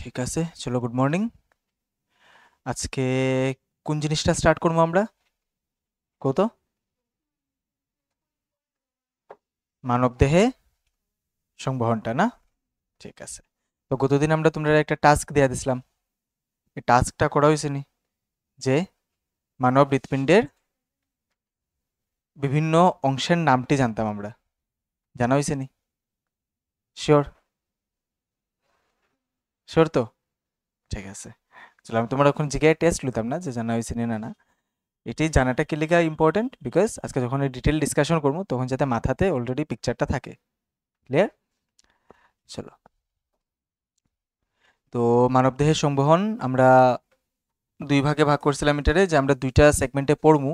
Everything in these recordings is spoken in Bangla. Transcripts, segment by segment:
ঠিক আছে, চলো গুড মর্নিং। আজকে কোন জিনিসটা স্টার্ট করবো আমরা? কত মানবদেহে সংবহনটা না? ঠিক আছে। তো গতদিন আমরা তোমরা একটা টাস্ক দেয়া দিছিলাম, এই টাস্কটা করা হয়েছে নি? যে মানব হৃৎপিণ্ডের বিভিন্ন অংশের নামটি জানতাম আমরা, জানা হয়েছে নি? শিওর? শিওর তো? ঠিক আছে, চলো আমি তোমার এখন জিজ্ঞাসা টেস্ট লুতাম না যে জানা হয়েছে নি না না। এটি জানাটা কি লিগা ইম্পর্টেন্ট, বিকজ আজকে যখন ডিটেল ডিসকাশন করবো তখন যাতে মাথাতে অলরেডি পিকচারটা থাকে। ক্লিয়ার? চলো। তো মানবদেহের সংবহন আমরা দুই ভাগে ভাগ করছিলাম এটারে, যে আমরা দুইটা সেগমেন্টে পড়মু।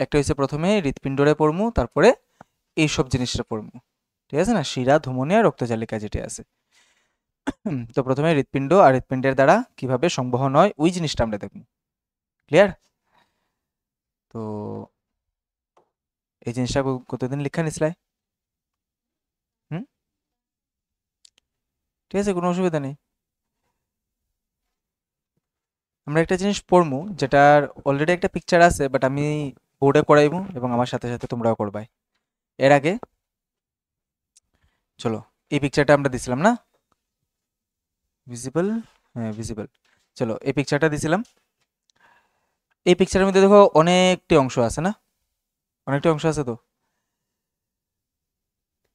একটা হচ্ছে প্রথমে হৃৎপিণ্ডরে পড়মু, তারপরে এইসব জিনিসটা পড়মু। ঠিক আছে না, শিরা, ধমনী আর রক্তজালিকা যেটা আছে। তো প্রথমে হৃৎপিণ্ড আর হৃৎপিণ্ডের দ্বারা কিভাবে সংবহন হয় ওই জিনিসটা আমরা দেখবো। ক্লিয়ার? তো এই জিনিসটা কতদিন লেখা নিছিলাই? হুম, ঠিক আছে, কোনো অসুবিধা নেই। আমরা একটা জিনিস পড়মু যেটার অলরেডি একটা পিকচার আছে, বাট আমি বোর্ডে করাইবো এবং আমার সাথে সাথে তোমরাও করবাই। এর আগে চলো, এই পিকচারটা আমরা দিছিলাম না? ভিজিবল? হ্যাঁ ভিজিবল। চলো এই পিকচারটা দিছিলাম। এই পিকচারের মধ্যে দেখো অনেকটি অংশ আছে না? অনেকটি অংশ আছে তো,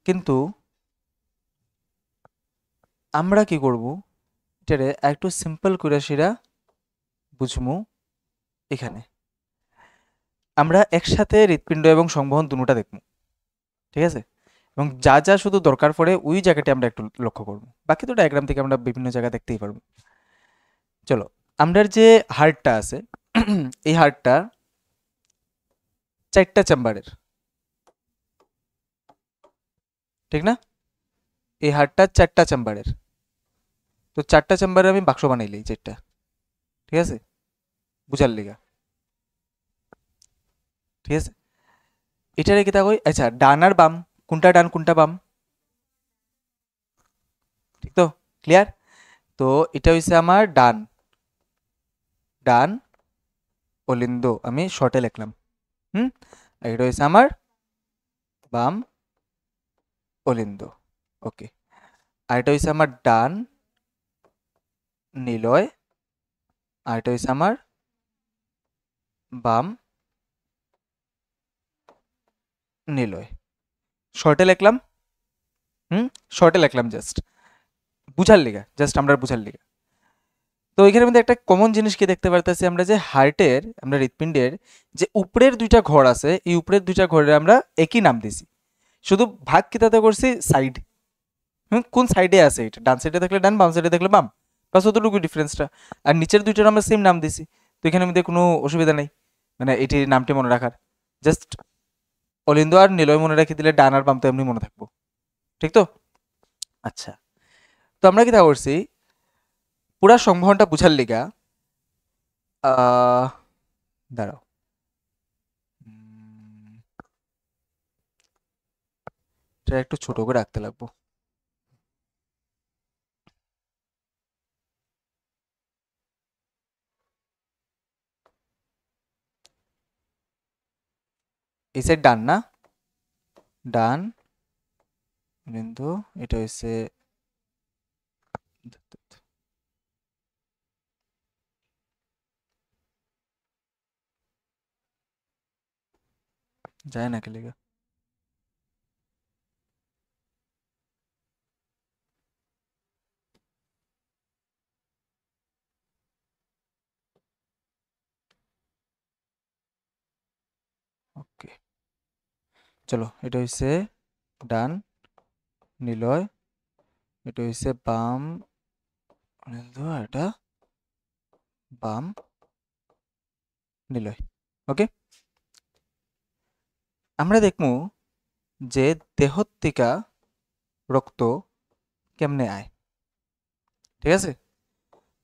কিন্তু আমরা কি করব, এটারে একটু সিম্পল করে সেরা বুঝমু। এখানে আমরা একসাথে হৃৎপিণ্ড এবং সংবহন দুটোটা দেখবো। ঠিক আছে? এবং যা যা শুধু দরকার পড়ে ওই জায়গাটা আমরা একটু লক্ষ্য করব, বাকি তো ডায়াগ্রাম থেকে আমরা বিভিন্ন জায়গা দেখতেই পারবো। চলো, আমরা যে হার্টটা আছে এই হার্টটা 4টা চেম্বারের, ঠিক না? এই হার্টটা 4টা চেম্বারের। তো 4টা চেম্বারে আমি বাক্স বানাইলি 4টা। ঠিক আছে, বুঝার লিগা। ঠিক আছে, এটা রেখে থাকো। আচ্ছা, ডান আর বাম, কোনটা ডান কোনটা বাম? ঠিক তো? ক্লিয়ার? তো এটা হইছে আমার ডান, ডান অলিন্দ, আমি শর্টে লিখলাম। হুম, আর এটা হইছে আমার বাম অলিন্দ। ওকে, আর এটা হইছে আমার ডান নিলয়, আর এটা হইছে আমার বাম নিলয়। শর্টে লিখলাম। হুম, শর্টে লিখলাম জাস্ট বুঝার লিগা, জাস্ট আমরা বুঝার লিগা। তো এখানের মধ্যে একটা কমন জিনিস কি দেখতে পারতেছি আমরা, যে হার্টের, আমরা হৃৎপিণ্ডের যে উপরের দুইটা ঘর আছে, এই উপরের দুইটা ঘরে আমরা একই নাম দিছি, শুধু ভাগ কিতাতে করছি সাইড। কোন সাইডে আছে, এটা ডান সাইডে থাকলে ডান, বাম সাইডে থাকলে বাম, বাস অতটুকু ডিফারেন্সটা। আর নিচের দুইটার আমরা সেম নাম দিছি। তো এখানের মধ্যে কোনো অসুবিধা নেই, মানে এটির নামটি মনে রাখার। জাস্ট অলিন্দ আর নিলয় মনে রেখে দিলে ডান আর বাম তো এমনি মনে থাকবো। ঠিক তো? আচ্ছা, তো আমরা কি তা করছি, পুরা সংবহনটা বুঝার লিগা আহ দাঁড়াও, এটা একটু ছোট করে রাখতে লাগবো। এই সাইড ডান না? ডান বিন্দু, এটা হচ্ছে যায় না কে লিগা? ওকে, চলো, এটা হচ্ছে ডান নিলয়, এটা হচ্ছে বাম বিন্দু, আর এটা বাম নিলয়। ওকে, আমরা দেখবো যে দেহর থেকে রক্ত কেমনে আয়। ঠিক আছে,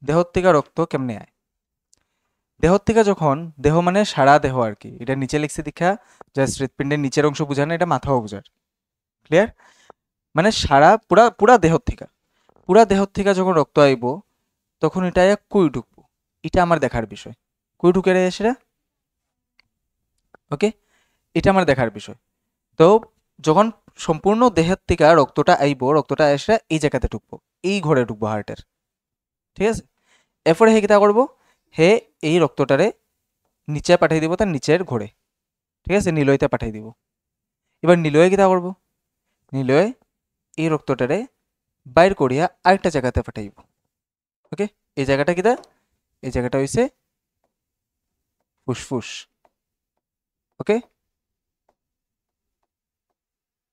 দেহর থেকে রক্ত কেমনে আয়। দেহর থেকে যখন, দেহ মানে সারা দেহ আর কি, এটা নিচে লিখছে দীক্ষা, জাস্ট হৃৎপিণ্ডের নিচের অংশ বুঝানো, এটা মাথাও বুঝার। ক্লিয়ার? মানে সারা পুরা পুরা দেহর থেকে, পুরা দেহর থেকে যখন রক্ত আইব, তখন এটা কই ঢুকবো, এটা আমার দেখার বিষয়। কই ঢুকে রে সেটা, ওকে, এটা আমার দেখার বিষয়। তো যখন সম্পূর্ণ দেহের থেকে রক্তটা আইব, রক্তটা এসে এই জায়গাতে ঢুকবো, এই ঘরে ঢুকবো হার্টের, ঠিক আছে। এরপরে হে কিতা করবো, হে এই রক্তটারে নিচে পাঠিয়ে দিব, তার নিচের ঘরে, ঠিক আছে, নিলয়তে পাঠিয়ে দিব। এবার নিলয়ে কিতা করবো, নিলয়ে এই রক্তটারে বাইর করিয়া আরেকটা জায়গাতে পাঠাইব, ওকে। এই জায়গাটা কিতা, এই জায়গাটা হইছে ফুসফুস, ওকে,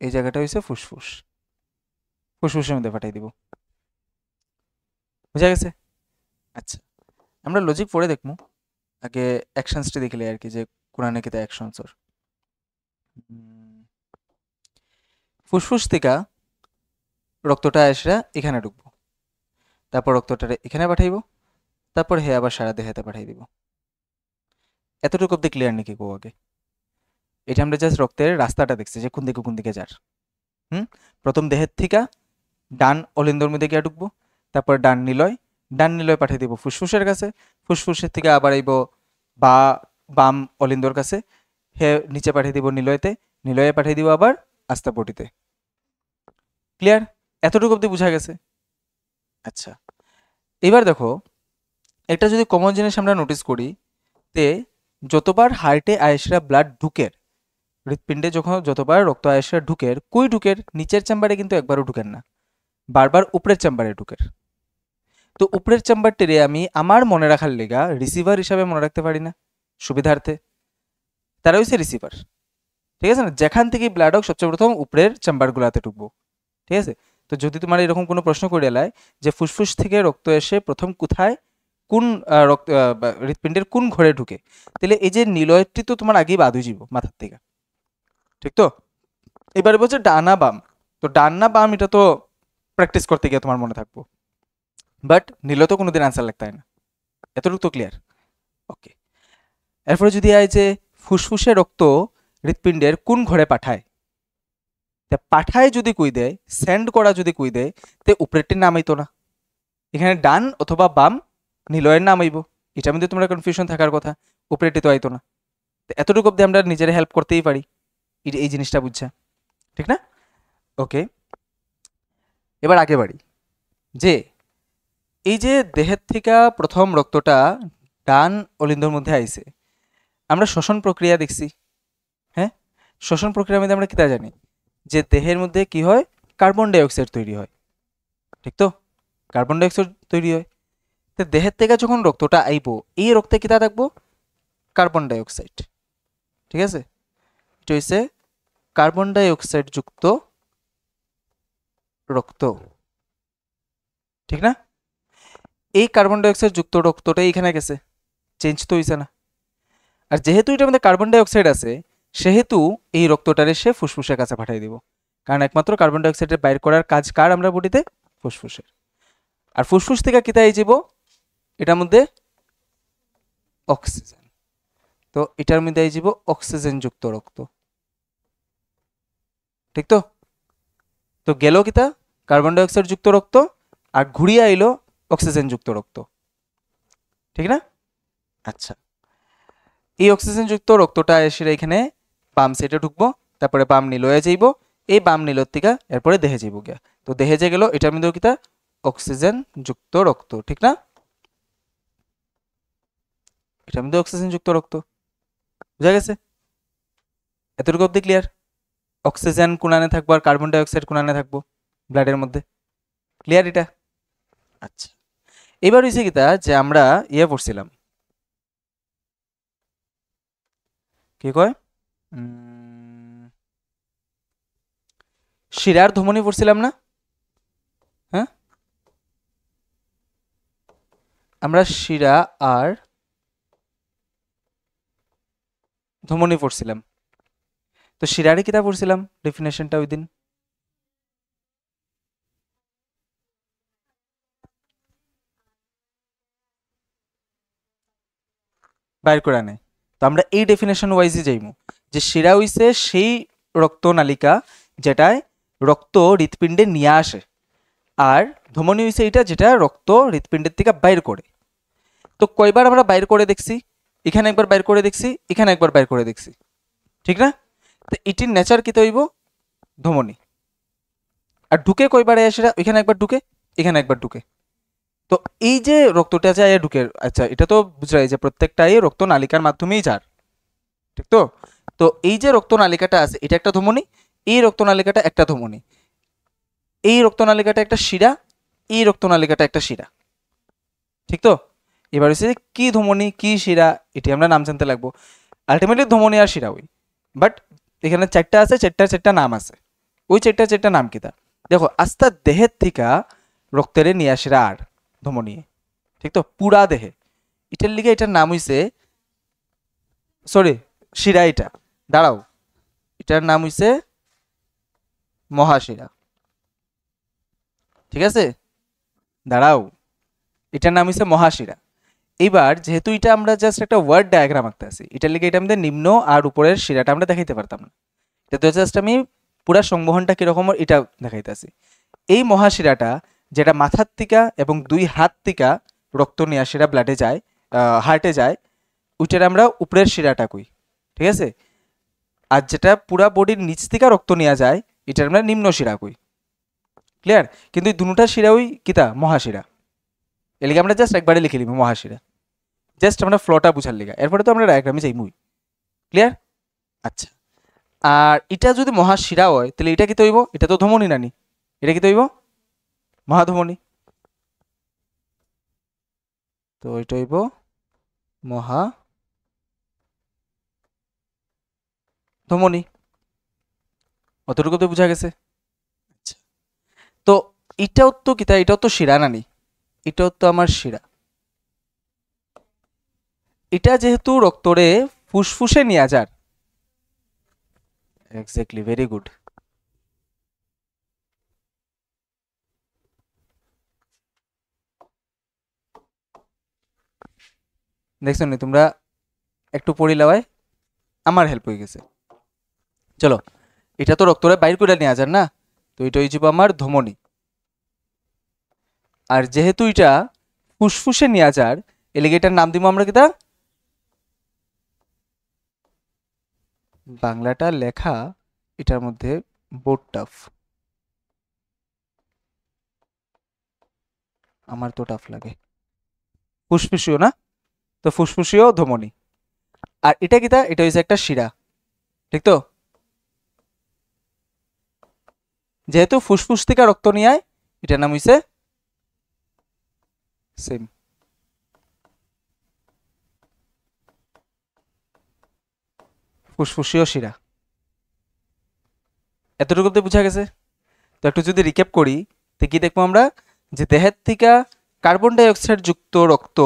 এই জায়গাটা হইছে ফুসফুস, ফুসফুসের মধ্যে পাঠিয়ে দিব, বুঝা গেছে। আচ্ছা, আমরা লজিক পড়ে দেখবো, আগে অ্যাকশনসটি দেখলে আর কি, যে কোরআনে কিতা অ্যাকশনস ওর। ফুসফুস থেকে রক্তটা এসে এখানে ঢুকবো, তারপর রক্তটারে এখানে পাঠাইব, তারপর হে আবার সারা দেহেতে পাঠিয়ে দিব। এতটুকু অব্দি ক্লিয়ার নাকি গো? আগে এটা আমরা জাস্ট রক্তের রাস্তাটা দেখছি যে কোন দিকে যার। প্রথম দেহের থেকে ডান অলিন্দর মধ্যে গিয়ে ঢুকবো, তারপর ডান নিলয় পাঠিয়ে দিব ফুসফুসের কাছে, ফুসফুসের থেকে আবার আইব বা বাম অলিন্দর কাছে, হে নিচে পাঠিয়ে দিব নিলয়তে, নিলয়ে পাঠিয়ে দিব আবার আস্তাপটিতে। ক্লিয়ার? এতটুকু অব্দি বোঝা গেছে? আচ্ছা, এবার দেখো, একটা যদি কমন জিনিস আমরা নোটিস করি, তে যতবার হার্টে আয়েসরা ব্লাড ঢুকের, হৃৎপিণ্ডে যখন যতবার রক্ত আয়েসরা ঢুকের, কই ঢুকের? নিচের চেম্বারে কিন্তু একবারও ঢুকেন না, বারবার উপরের চেম্বারে ঢুকের। তো উপরের চেম্বারটিরে আমি আমার মনে রাখার লেগা রিসিভার হিসাবে মনে রাখতে পারি না, সুবিধার্থে। তারা হচ্ছে রিসিভার, ঠিক আছে না? যেখান থেকে ব্লাড হোক সবচেয়ে প্রথম উপরের চেম্বারগুলোতে ঢুকবো, ঠিক আছে। তো যদি তোমার এরকম কোনো প্রশ্ন করে এলায় যে ফুসফুস থেকে রক্ত এসে প্রথম কোথায়, কোন রক্ত হৃৎপিণ্ডের কোন ঘরে ঢুকে, তাহলে এই যে নিলয়টি তো তোমার আগেই বাদ হয়ে যাব মাথার থেকে, ঠিক তো? এবারে বলছে ডানা বাম, তো ডান না বাম এটা তো প্র্যাকটিস করতে গিয়ে তোমার মনে থাকবো, বাট নিলে তো কোনোদিন আনসার লিখতে হয় না। এতটুকু তো ক্লিয়ার? ওকে। এরপরে যদি আয় যে ফুসফুসে রক্ত হৃৎপিণ্ডের কোন ঘরে পাঠায়, পাঠায় যদি কই দেয়, সেন্ড করা যদি কই দেয়, তে উপরেরটির নাম আইতো না, এখানে ডান অথবা বাম নিলয়ের নাম আইব। এটার মধ্যে তোমরা কনফিউশন থাকার কথা, উপরেরটি তো আইতো না। এতটুকু অব্দি আমরা নিজেরা হেল্প করতেই পারি এই জিনিসটা বুঝছা, ঠিক না? ওকে, এবার আগে বাড়ি, যে এই যে দেহের থেকে প্রথম রক্তটা ডান অলিন্দর মধ্যে আইছে, আমরা শ্বসন প্রক্রিয়া দেখছি, হ্যাঁ। শ্বসন প্রক্রিয়ার মধ্যে আমরা কিতা জানি, যে দেহের মধ্যে কি হয়, কার্বন ডাইঅক্সাইড তৈরি হয়, ঠিক তো? কার্বন ডাইঅক্সাইড তৈরি হয়, তো দেহের থেকে যখন রক্তটা আইব, এই রক্তে কিতা থাকবো, কার্বন ডাইঅক্সাইড, ঠিক আছে। এটা হচ্ছে কার্বন ডাইঅক্সাইড যুক্ত রক্ত, ঠিক না? এই কার্বন ডাইঅক্সাইড যুক্ত রক্তটাই এখানে গেছে, চেঞ্জ তো হইছে না। আর যেহেতু এটার মধ্যে কার্বন ডাইঅক্সাইড আছে, সেহেতু এই রক্তটারে সে ফুসফুসের কাছে পাঠিয়ে দিব, কারণ একমাত্র কার্বন ডাইঅক্সাইডের বাইর করার কাজ কার আমরা বডিতে? ফুসফুসের। আর ফুসফুস থেকে কিতাই যাব, এটার মধ্যে অক্সিজেন, তো এটার মধ্যে আই যাব অক্সিজেন যুক্ত রক্ত, ঠিক তো? তো গেল কিতা, কার্বন ডাইঅক্সাইড যুক্ত রক্ত, আর ঘুরিয়ে আইলো অক্সিজেন যুক্ত রক্ত, ঠিক না? আচ্ছা, এই অক্সিজেন যুক্ত রক্তটা এসে এখানে বাম সাইডে ঢুকবো, তারপরে বাম নিলয়ে যাইব, এই বাম নিলর থেকে এরপরে দেহে যাইব গিয়া, তো দেহে যে গেল এটার মধ্যেও কিতা, অক্সিজেন যুক্ত রক্ত, ঠিক না? এটার মধ্যে অক্সিজেন যুক্ত রক্ত, বুঝা গেছে? এতটুকু অব্দি ক্লিয়ার? অক্সিজেন কোনানে থাকবো আর কার্বন ডাইঅক্সাইড কোনানে থাকবো ব্লাডের মধ্যে, ক্লিয়ার এটা? আচ্ছা, এবার হয়েছে কিতা, যে আমরা ইয়ে পড়ছিলাম, কি কয়, শিরার ধমনী পড়ছিলাম না? হ্যাঁ, আমরা শিরা আর ধমনী পড়ছিলাম, তো শিরারে কিতা পড়ছিলাম ডেফিনেশনটা ওই দিন? বাইর করে আনে, তো আমরা এই ডেফিনেশন ওয়াইজই যাইমু, যে শিরা হইছে সেই রক্তনালিকা যেটায় রক্ত হৃৎপিণ্ডে নিয়ে আসে, আর ধমনী হইছে এটা যেটা রক্ত হৃৎপিণ্ডের থেকে বাইর করে। তো কয়বার আমরা বাইর করে দেখছি? এখানে একবার বাইর করে দেখছি, এখানে একবার বাইর করে দেখছি, ঠিক না? তো এটির নেচার কি হইব? ধমনী। আর ঢুকে কয়বার সেটা, এখানে একবার ঢুকে, এখানে একবার ঢুকে। তো এই যে রক্তটা যায় ঢুকে, আচ্ছা এটা তো বুঝলাই যে প্রত্যেকটাই রক্ত নালিকার মাধ্যমেই যার, ঠিক তো? তো এই যে রক্ত নালিকাটা আছে এটা একটা ধমনী, এই রক্ত নালিকাটা একটা ধমনী, এই রক্ত নালিকাটা একটা শিরা, এই রক্ত নালিকাটা একটা শিরা, ঠিক তো? এবার হচ্ছে কি ধমনী কি শিরা এটি আমরা নাম জানতে লাগবো। আলটিমেটলি ধমনী আর শিরা ওই, বাট এখানে চারটা আছে, চারটা নাম আছে। ওই চারটা নাম কিতা দেখো, আস্তা দেহের থিকা রক্তের নিয়ে আসিরা আর ধমনী, ঠিক তো? পুরা দেহে এটার লিগে এটার নাম হইছে, সরি শিরা, এটা দাঁড়াও, এটার নাম হইছে মহাশিরা, ঠিক আছে? দাঁড়াও, এটার নাম হইছে মহাশিরা। এইবার যেহেতু এটা আমরা জাস্ট একটা ওয়ার্ড ডায়াগ্রাম আঁকতে আছি, এটার লিগে এটা আমাদের নিম্ন আর উপরের শিরাটা আমরা দেখাইতে পারতাম না। এটা তো জাস্ট আমি পুরা সংবহনটা কিরকম এটা দেখাইতেছি। এই মহাশিরাটা যেটা মাথার থেকে এবং দুই হাত থেকে রক্ত নিয়ে শিরা ব্লাডে যায়, হার্টে যায়, ওইটার আমরা উপরের শিরাটা কই, ঠিক আছে? আর যেটা পুরা বডির নিচ থেকে রক্ত নেওয়া যায় এটার আমরা নিম্ন শিরা কই। ক্লিয়ার? কিন্তু এই দুটা শিরা ওই কিতা মহাশিরা, এলিগে আমরা জাস্ট একবারে লিখে নিব মহাশিরা, জাস্ট আমরা ফ্লোটা বুঝার লিগা। এরপরে তো আমরা ডায়াগ্রামে যাই মুই। ক্লিয়ার? আচ্ছা, আর এটা যদি মহাশিরা হয় তাহলে এটা কি তৈব? এটা তো ধমনী নানি, এটা কি তৈব? মহাধমনী। তো এটা হইব মহা ধমনী। অতটুকু তো বোঝা গেছে। আচ্ছা, তো এটাও তো কিতা, এটাও তো শিরা নানি, এটাও তো আমার শিরা। এটা যেহেতু রক্তরে ফুসফুসে নিয়ে যার, এক্স্যাক্টলি, ভেরি গুড। দেখছো নি তোমরা, একটু পড়ি লওয়ায় আমার হেল্প হয়ে গেছে। চলো, এটা তো রক্তরে বাইর করে নিয়ে যার না, তো এটা হয়ে যাবে আমার ধমনী। আর যেহেতু এটা ফুসফুসে নিয়ে যার, এলিগে এটার নাম দিব আমরা কিতা? বাংলাটা লেখা এটার মধ্যে বোর্ড টাফ, আমার তো টাফ লাগে। ফুসফুসীয় না, তো ফুসফুসীয় ধমনী। আর এটা কিতা? এটা হচ্ছে একটা শিরা, ঠিক তো? যেহেতু ফুসফুস থেকে রক্ত নিয়ে আয়, এটার নাম হইছে সেম ফুসফুসীয় শিরা। এতটুকু তো বোঝা গেছে। তো একটু যদি রিক্যাপ করি, তো কি দেখবো আমরা, যে দেহের থেকে কার্বন ডাই অক্সাইড যুক্ত রক্ত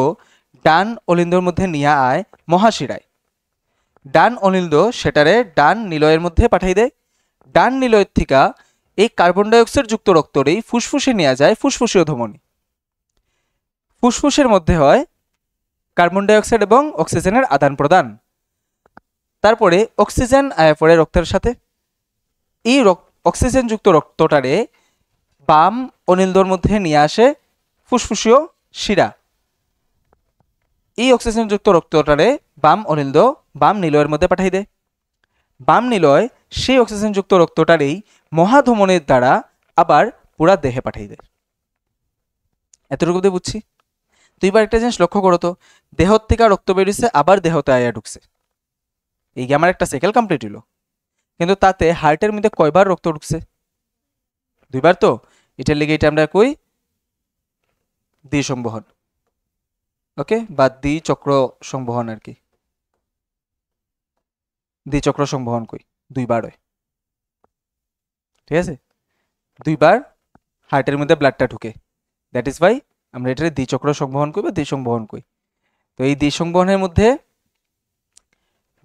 ডান অলিন্দর মধ্যে নিয়ে আয় মহাশিরায়। ডান অনিন্দ সেটারে ডান নিলয়ের মধ্যে পাঠাই দেয়। ডান নিলয়ের থেকে এই কার্বন ডাই অক্সাইড যুক্ত রক্তরেই ফুসফুসে নেওয়া যায় ফুসফুসীয় ধমনী। ফুসফুসের মধ্যে হয় কার্বন ডাই অক্সাইড এবং অক্সিজেনের আদান প্রদান। তারপরে অক্সিজেন আয়া পড়ে রক্তের সাথে, এই অক্সিজেন যুক্ত রক্তটারে বাম অনিন্দর মধ্যে নিয়ে আসে ফুসফুসীয় শিরা। এই অক্সিজেন যুক্ত রক্তটারে বাম অনিন্দ বাম নিলয়ের মধ্যে পাঠাই দেয়। বাম নিলয় সেই অক্সিজেন যুক্ত রক্তটারেই মহাধমনের দ্বারা আবার পুরা দেহে পাঠাই দেয়। এতটুকু তো বুঝছি। তো এবার একটা জিনিস লক্ষ্য করো তো, দেহ থেকে রক্ত বেরিয়েছে আবার দেহতে আয়া ঢুকছে, এই আমার একটা সাইকেল কমপ্লিট হলো। কিন্তু তাতে হার্টের মধ্যে কয়বার রক্ত ঢুকছে? দুইবার তো। এটার লেগে এটা আমরা কই দ্বি সংবহন, ওকে, বা দ্বিচক্র সংবহন আর কি, দ্বিচক্র সংবহন কই, দুইবার হয়, ঠিক আছে? দুইবার হার্টের মধ্যে ব্লাডটা ঢুকে, দ্যাট ইজ ওয়াই আমরা এটার দ্বিচক্র সংবহন কই বা দ্বিসংবহন কই। তো এই দ্বিসংবহনের মধ্যে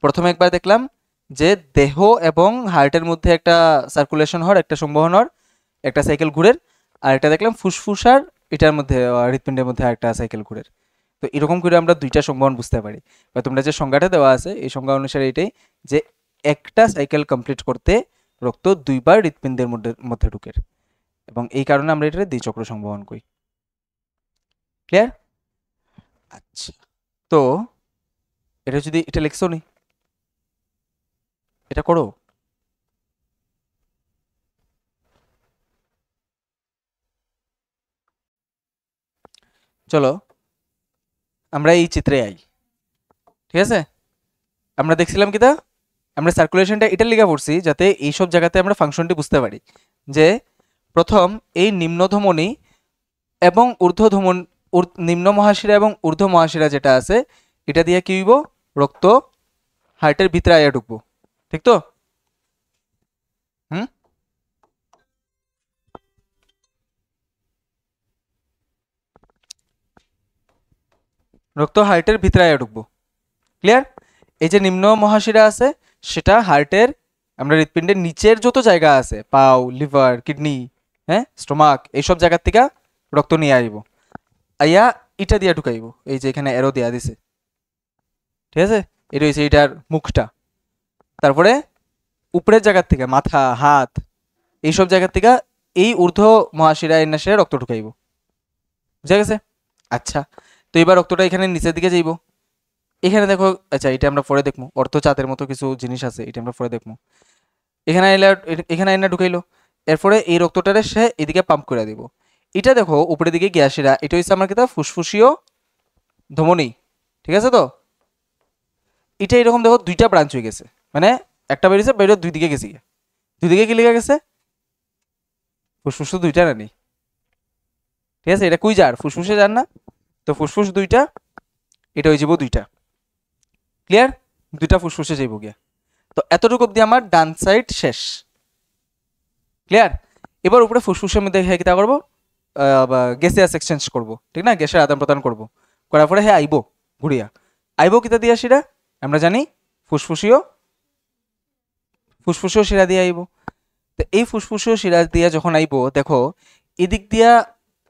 প্রথমে একবার দেখলাম যে দেহ এবং হার্টের মধ্যে একটা সার্কুলেশন হওয়ার, একটা সংবহন হওয়ার একটা সাইকেল ঘুরের, আর এটা দেখলাম ফুসফুস আর এটার মধ্যে হৃৎপিণ্ডের মধ্যে একটা সাইকেল ঘুরের। তো এরকম করে আমরা দুইটা সংবহন বুঝতে পারি, বা তোমরা যে সংজ্ঞাটা দেওয়া আছে এই সংজ্ঞা অনুসারে এটাই, যে একটা সাইকেল কমপ্লিট করতে রক্ত দুইবার হৃৎপিণ্ডের মধ্যে ঢুকে। এবং এই কারণে আমরা এটা দ্বিচক্র সংবহন করি। ক্লিয়ার? আচ্ছা, তো এটা যদি এটা লিখছো নি, এটা করো। চলো আমরা এই চিত্রে আই। ঠিক আছে, আমরা দেখছিলাম কি তা, আমরা সার্কুলেশনটা এটার লিগা পড়ছি যাতে এইসব জায়গাতে আমরা ফাংশনটি বুঝতে পারি যে প্রথম এই নিম্নধমনী এবং ঊর্ধ্বধমন নিম্ন মহাশিরা এবং ঊর্ধ্ব মহাশিরা যেটা আছে এটা দিয়ে কি হইব, রক্ত হার্টের ভিতরে আইয়া ঢুকবো। ঠিক তো? হুম, রক্ত হার্টের ভিতরে আইয়া ঢুকবো। ক্লিয়ার? এই যে নিম্ন মহাশিরা আছে সেটা হার্টের, আমরা হৃৎপিণ্ডের নিচের যত জায়গা আছে, পাও, লিভার, কিডনি, হ্যাঁ, স্টোমাক, এইসব জায়গার থেকে রক্ত নিয়ে আইব, আইয়া ইটা দিয়া ঢুকাইব। এই যে এখানে এরো দেয়া দিছে, ঠিক আছে, এটা হচ্ছে এটার মুখটা। তারপরে উপরের জায়গার থেকে মাথা, হাত, এইসব জায়গার থেকে এই ঊর্ধ্ব মহাশিরা এন্নাশিরা রক্ত ঢুকাইব। বুঝা গেছে? আচ্ছা, তো এবার রক্তটা এখানে নিচের দিকে যাইব। এখানে দেখো, আচ্ছা এটা আমরা পরে দেখবো, অর্থচাঁদের মতো কিছু জিনিস আছে, এটা আমরা পরে দেখবো। এখানে আইলা, এখানে আইনা ঢুকাইলো, এরপরে এই রক্তটারে সে এদিকে পাম্প করে দিব। এটা দেখো উপরের দিকে গ্যাসেরা, এটা হচ্ছে আমার কিতা ফুসফুসীয় ধমনী। ঠিক আছে, তো এটা এরকম দেখো দুইটা ব্রাঞ্চ হয়ে গেছে, মানে একটা বেরিয়েছে, বেরিয়ে দুই দিকে গেছে, দুই দিকে কি লেগে গেছে, ফুসফুস তো দুইটা না নেই। ঠিক আছে, এটা কুই যার ফুসফুসে যার না, তো ফুসফুস দুইটা, এটা হয়ে যাব দুইটা। ক্লিয়ার? দুইটা ফুসফুসে যাইব গিয়া। তো এতটুকু অব্দি আমার ডান সাইড শেষ। ক্লিয়ার? এবার উপরে ফুসফুসের মধ্যে হ্যাঁ কিতা করবো, গ্যাসিয়াস এক্সচেঞ্জ করবো, ঠিক না, গ্যাসের আদান প্রদান করবো, করার পরে হ্যাঁ আইব ঘুরিয়া, আইব কিতা দিয়া শিরা, আমরা জানি ফুসফুসীয়, ফুসফুসীয় শিরা দিয়ে আইব। তো এই ফুসফুসীয় শিরা দিয়া যখন আইব, দেখো এদিক দিয়া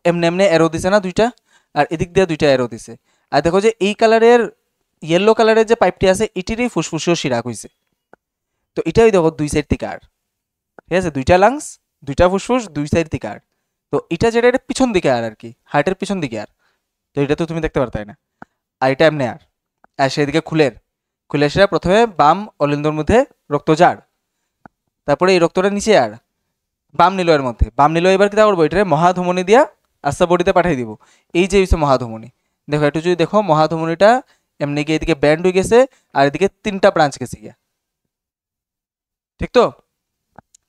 এমনি এমনি এরো দিছে না দুইটা, আর এদিক দিয়া দুইটা এরো দিছে। আর দেখো যে এই কালারের, ইয়েলো কালারের যে পাইপটি আছে এটিরই ফুসফুসীয় শিরা কইছে। তো এটাই দেখো দুই সাইড থেকে আর, ঠিক আছে, দুইটা লাংস, দুইটা ফুসফুস, দুই সাইড থেকে আর। তো এটা যেটা, এটা পিছন দিকে আর কি, হার্টের পিছন দিকে আর। তো এটা তো তুমি দেখতে পারতাই না, আর এটা এমনি আর। আর সেদিকে খুলে সেটা প্রথমে বাম অলিন্দর মধ্যে রক্ত যার, তারপরে এই রক্তটা নিচে আর বাম নিলয়ের মধ্যে, বাম নিলয় এবার কি করবো, এটা মহাধমনী দিয়া আস্তা বডিতে পাঠিয়ে দিব। এই যে হচ্ছে মহাধমনী, দেখো একটু যদি দেখো মহাধমনীটা এমনি গিয়ে এদিকে ব্যান্ড হয়ে গেছে, আর এদিকে তিনটা ব্রাঞ্চ গেছে গিয়া। ঠিক তো?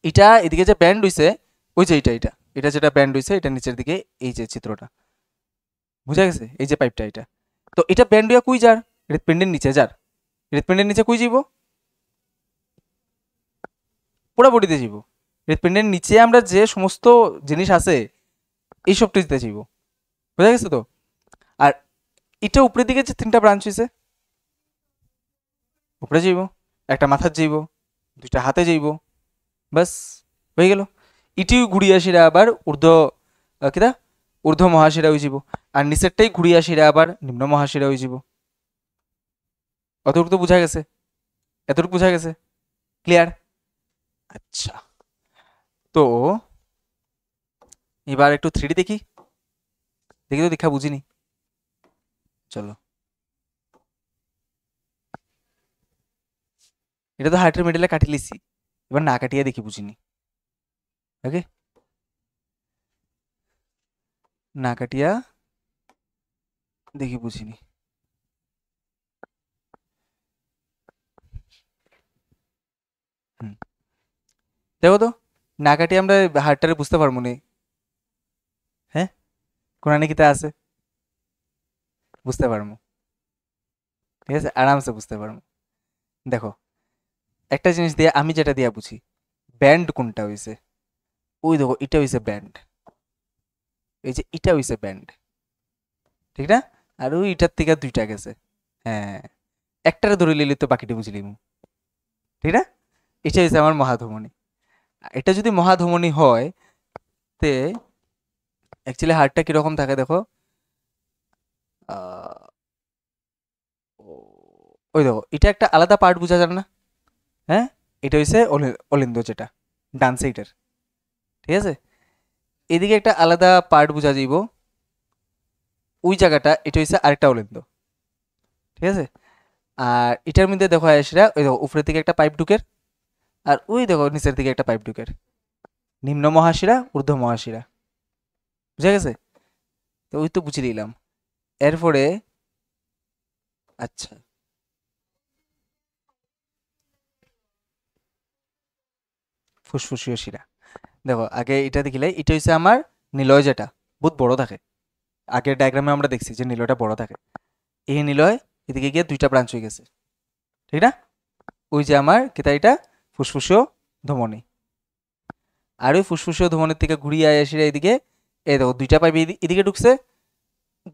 এটা এদিকে যে ব্যান্ড হইছে, ওই যে এটা এটা যেটা ব্যান্ড হইছে, এটা নিচের দিকে এই যে চিত্রটা, বুঝা গেছে, এই যে পাইপটা এটা। তো এটা ব্যান্ড হইয়া কুই যার, হৃৎপিণ্ডের নিচে যার, হৃৎপিণ্ডের নিচে কুই যাব, পুরা বডিতে যাব। হৃৎপিণ্ডের নিচে আমরা যে সমস্ত জিনিস আছে এইসব টিতে যাব। বুঝা গেছে তো? আর এটা উপরের দিকে যে তিনটা ব্রাঞ্চ হয়েছে, উপরে যাইব, একটা মাথার যাইব, দুইটা হাতে যাইব, বাস হয়ে গেল। ইটিও ঘুরিয়ে আসিরা আবার ঊর্ধ্ব, কিতা, ঊর্ধ্ব মহাশিরা হয়ে যাব, আর নিচেরটাই ঘুরিয়ে আসিরা আবার নিম্ন মহাশিরা হয়ে যাব। অতটুকু তো বোঝা গেছে? এতটুকু বোঝা গেছে? ক্লিয়ার? আচ্ছা, তো এবার একটু থ্রিডি দেখি, দেখি তো দেখা বুঝিনি। চলো, এটা তো হার্টের মিডলে কাটি লিছি, এবার না কাটিয়ে দেখি বুঝিনি। ওকে, না কাটিয়া দেখি বুঝিনি। হুম, দেখো তো, না কাটিয়ে আমরা হার্টটারে বুঝতে পারবো না। হ্যাঁ, কোরআনে কিতা আছে, বুঝতে পারবো, ঠিক আছে, আরামসে বুঝতে পারবো। দেখো একটা জিনিস দিয়ে, আমি যেটা দিয়া বুঝি ব্যান্ড কোনটা হইছে, ওই দেখো এটা হইছে ব্যান্ড, এই যে এটা হইছে ব্যান্ড, ঠিক না? আর ওই এটার থেকে দুইটা গেছে, হ্যাঁ, একটারে ধরে লিলি তো বাকিটা বুঝলিম, ঠিক না? এটা হইছে আমার মহাধমনী। এটা যদি মহাধমনী হয়, তে অ্যাকচুয়ালি হার্টটা কিরকম থাকে দেখো, আহ, ওই দেখো এটা একটা আলাদা পার্ট বোঝা যাবে না, হ্যাঁ, এটা হইছে অলিন্দ যেটা ডান সাইডের, ঠিক আছে। এদিকে একটা আলাদা পার্ট বোঝা যাইব, ওই জায়গাটা এটা হচ্ছে আরেকটা অলিন্দ, ঠিক আছে। আর এটার মধ্যে দেখো আয়েশরা, ওই দেখো উপরের দিকে একটা পাইপ ঢুকের, আর ওই দেখো নিচের দিকে একটা পাইপ ঢুকের, নিম্ন মহাশিরা ঊর্ধ্ব মহাশিরা, বুঝা গেছে? তো ওই তো বুঝে নিলাম। এরপরে আচ্ছা, ফুসফুসীয় শিরা, দেখো আগে এটা দেখিলে এটা হচ্ছে আমার নিলয়, যেটা বহুত বড় থাকে। আগের ডায়াগ্রামে আমরা দেখছি যে নিলয়টা বড় থাকে। এই নিলয় এদিকে গিয়ে দুইটা ব্রাঞ্চ হয়ে গেছে, ঠিক না? ওই যে আমার কেতা এটা ফুসফুসীয় ধমনী, আর ওই ফুসফুসীয় ধমনীর থেকে ঘুরিয়ে আসি এদিকে, এই দেখো দুইটা পাইপ এদিকে ঢুকছে,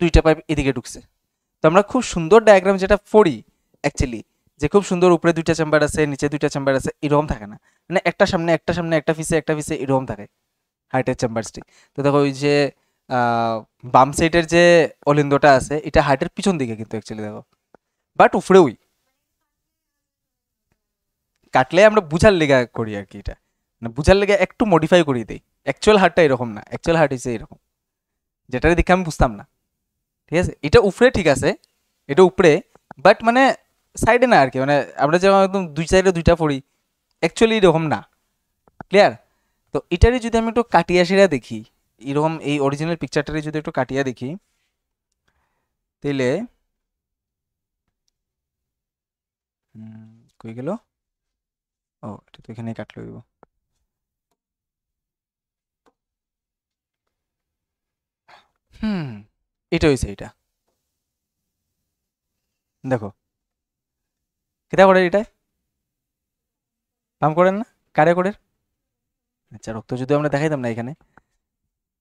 দুইটা পাইপ এদিকে ঢুকছে। তো আমরা খুব সুন্দর ডায়াগ্রাম যেটা পড়ি অ্যাকচুয়ালি, যে খুব সুন্দর উপরে দুইটা চেম্বার আছে নিচে দুইটা চেম্বার আছে, এরকম থাকে না, মানে একটা সামনে একটা সামনে একটা পিছে একটা পিছে এরকম থাকে হার্টের চেম্বারসটি। তো দেখো ওই যে বাম সাইডের যে অলিন্দটা আছে এটা হার্টের পিছন দিকে কিন্তু অ্যাকচুয়ালি দেখো, বাট উপরে ওই কাটলে আমরা বুঝার লেগা করি আর কি, এটা মানে বুঝার লেগে একটু মডিফাই করিয়ে দিই। অ্যাকচুয়াল হার্টটা এরকম না, অ্যাকচুয়াল হার্ট হচ্ছে এরকম, যেটা দেখে আমি বুঝতাম না, ঠিক আছে। এটা উপরে ঠিক আছে, এটা উপরে, বাট মানে সাইডে না আর কি, মানে আমরা যেমন একদম দুই সাইডে দুইটা পড়ি, অ্যাকচুয়ালি এরকম না। ক্লিয়ার? তো এটারই যদি আমি একটু কাটিয়া সেরা দেখি, এরকম এই অরিজিনাল পিকচারটারে যদি একটু কাটিয়া দেখি, তাইলে কই গেল? ও এটা তো এখানে কাটলো দিব। হুম, এটা হয়েছে এটা, দেখো কেটা করে এটা পাম্প করেন না, কারে করে? আচ্ছা রক্ত যদি আমরা দেখাইতাম না এখানে,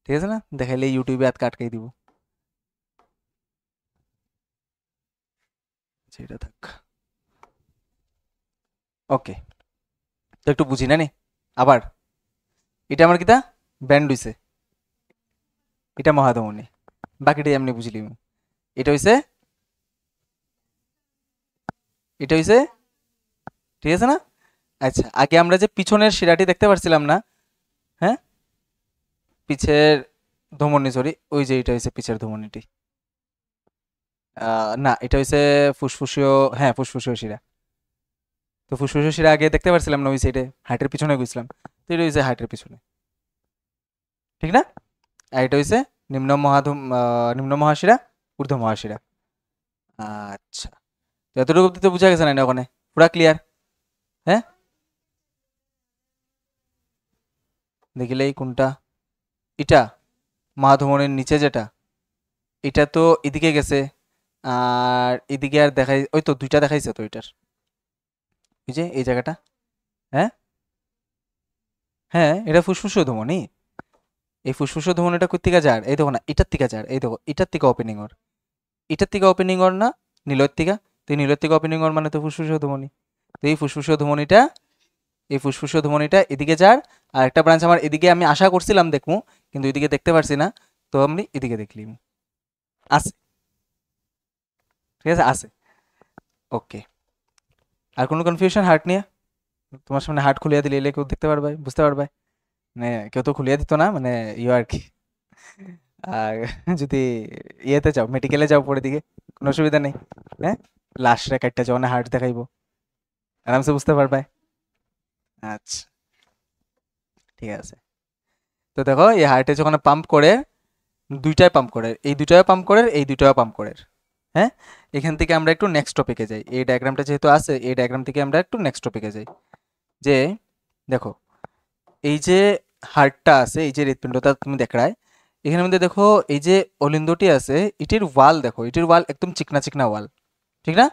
ঠিক আছে না, দেখাইলে ইউটিউবে আটকে আটকাই দিব, সেটা থাক। ওকে, তো একটু বুঝি না নি আবার, এটা আমার কিতা ব্যান্ড হইছে, এটা মহাধমনী, বাকিটাই এমনি বুঝলিম। এটা হইছে, এটা হইছে, ঠিক আছে না? আচ্ছা আগে আমরা যে পিছনের শিরাটি দেখতে পারছিলাম না, হ্যাঁ, পিছের ধমনী, সরি ওই যে এটা হইছে পিছের ধমনীটি, না এটা হইছে ফুসফুসীয়, হ্যাঁ ফুসফুসীয় শিরা। তো ফুসফুসীয় শিরা আগে দেখতে পারছিলাম না ওই সাইডে, হার্টের পিছনে গেছিলাম, তো এটা হইছে হার্টের পিছনে, ঠিক না? আর এটা হইছে নিম্ন মহাশিরা ঊর্ধ্ব মহাশিরা। আচ্ছা, তো এতটুকু অব্দি তো বোঝা গেছে না ওখানে, পুরা ক্লিয়ার? হ্যাঁ, দেখিলেই কোনটা, এটা মহাধমনীর নিচে যেটা, এটা তো এদিকে গেছে, আর এদিকে আর দেখাই, ওই তো দুইটা দেখাইছে তো এটার, ওই যে এই জায়গাটা, হ্যাঁ হ্যাঁ এটা ফুসফুসীয় ধমনী। এই ফুসফুসীয় ধমনীটা কোথা থেকে যার, এই দেখো না এটার থেকে যার, এই দেখো এটার থেকে ওপেনিং ওর, এটার থেকে ওপেনিং ওর না, নীলয়ের থেকে, তো এই নীলয়ের থেকে ওপেনিং ওর মানে তো ফুসফুসীয় ধমনী। তো এই ফুসফুসীয় ধমনীটা, এই ফুসফুসীয় ধমনীটা এদিকে যার, আর একটা ব্রাঞ্চ আমার এদিকে আমি আশা করছিলাম দেখবো, কিন্তু এদিকে দেখতে পারছি না, তো আমি এদিকে দেখলিম, আছে, ঠিক আছে আছে। ওকে, আর কোনো কনফিউশন হার্ট নিয়ে? তোমার সামনে হার্ট খুলিয়া দিলে এলে কেউ দেখতে পারবে, বুঝতে পারবে, মানে কেউ তো খুলিয়া দিত না, মানে ইয়ে আর কি। আর যদি ইয়েতে যাও, মেডিকেলে যাও পরে দিকে, কোনো অসুবিধা নেই, হ্যাঁ, লাস্ট রেখারটা যখন হার্ট দেখাইবো আরামসে বুঝতে পারবে। আচ্ছা, ঠিক আছে। তো দেখো এই হার্টে যখন পাম্প করে, দুইটাই পাম্প করে, এই দুইটাও পাম্প করে, এই দুইটাও পাম্প করে, হ্যাঁ। এখান থেকে আমরা একটু নেক্সট টপিকে যাই, এই ডায়াগ্রামটা যেহেতু আছে এই ডায়াগ্রাম থেকে আমরা একটু নেক্সট টপিকে যাই, যে দেখো এই যে হার্টটা আছে, এই যে হৃৎপিণ্ডটা তুমি দেখায়, এখানের মধ্যে দেখো এই যে অলিন্দটি আছে, এটির ওয়াল দেখো, এটির ওয়াল একদম চিকনা চিকনা ওয়াল, ঠিক না?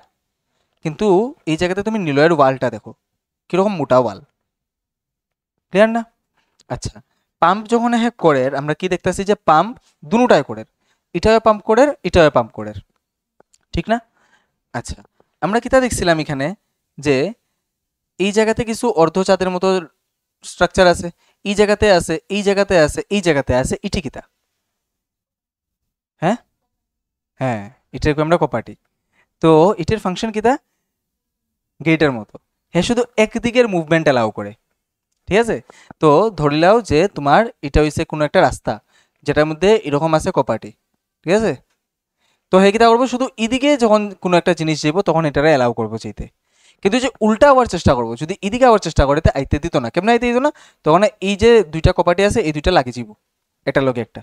কিন্তু এই জায়গাতে তুমি নিলয়ের ওয়ালটা দেখো কিরকম মোটা ওয়াল, ক্লিয়ার না? আচ্ছা, পাম্প যখন হ্যাঁ করে আমরা কি দেখতেছি যে পাম্প দুটাই করে, এটাও পাম্প করে এটাও পাম্প করে, ঠিক না? আচ্ছা, আমরা কিতা দেখছিলাম এখানে, যে এই জায়গাতে কিছু অর্ধচাঁদের মতো স্ট্রাকচার আছে, এই জায়গাতে আছে, এই জায়গাতে আছে, এই জায়গাতে আছে, ইটি কিতা, হ্যাঁ হ্যাঁ, এটার আমরা কপাটি। তো এটার ফাংশন কিতা, গেটের মতো, হ্যাঁ শুধু একদিকের মুভমেন্ট অ্যালাউ করে, ঠিক আছে? তো ধরিলাও যে তোমার এটা হইছে কোনো একটা রাস্তা যেটার মধ্যে এরকম আছে কপাটি, ঠিক আছে? তো হে কিতা করবো, শুধু এদিকে যখন কোনো একটা জিনিস যাইব তখন এটারে অ্যালাউ করবো যেতে। কিন্তু যে উল্টা হওয়ার চেষ্টা করবো, যদি এদিকে আবার চেষ্টা করে তো আইতে দিত না। কেমন আইতে দিত না? তখন এই যে দুইটা কপাটি আছে এই দুইটা লাগিয়ে যাব, এটার লগে একটা,